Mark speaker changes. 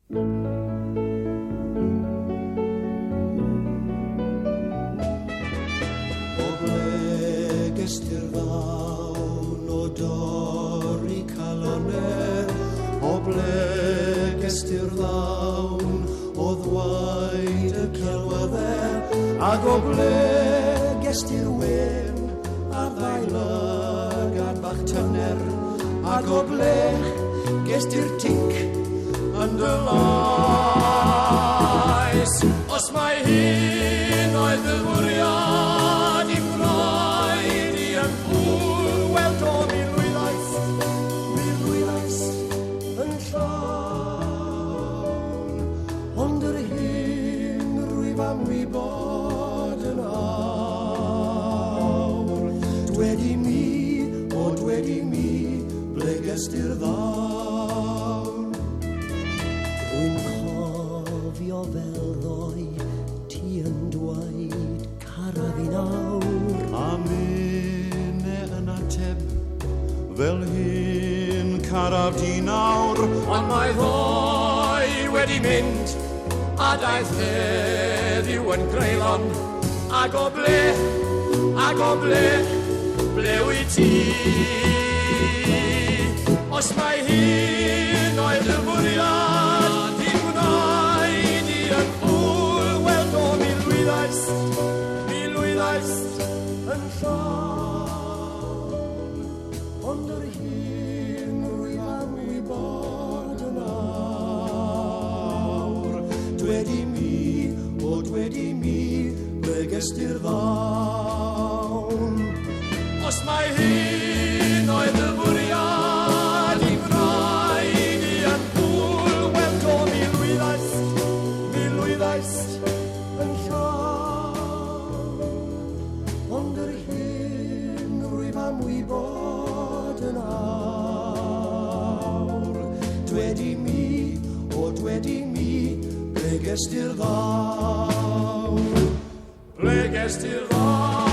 Speaker 1: Ag o ble gest i'r wen a ddailag a bach tyner. Ag o ble gest i'r tic yn dy lais. Os mae hyn oedd y fwriad i'n wraed i yn bwl, wel do mi lwyddaeth yn llawn. Ond yr hyn rwyf am wybod yn awr. Dwedi mi, ble gest i'r ddawn. Rwy'n cofio fel ddoi ti yn dweud caraf i nawr.
Speaker 2: A minne yn ateb fel hyn caraf di nawr.
Speaker 1: Ond mae ddoi wedi mynd a daeth heddiw yn greulon. Ag o ble, ble wyt ti? Os mae hyn oedd y bwriad i wnaed i yn bwl, wel do mi lwyddais yn llawn. Ond yr hyn rwyf am wybod yn awr. Dwedi mi, ble gest i'r ddawn. Os mae hyn oedd y bwriad i wnaed i yn bwl, wel do mi lwyddais yn llawn. Ond yr hyn rwyf am wybod yn awr. Dwedi mi, ble gest i'r ddawn. Ble gest i'r ddawn.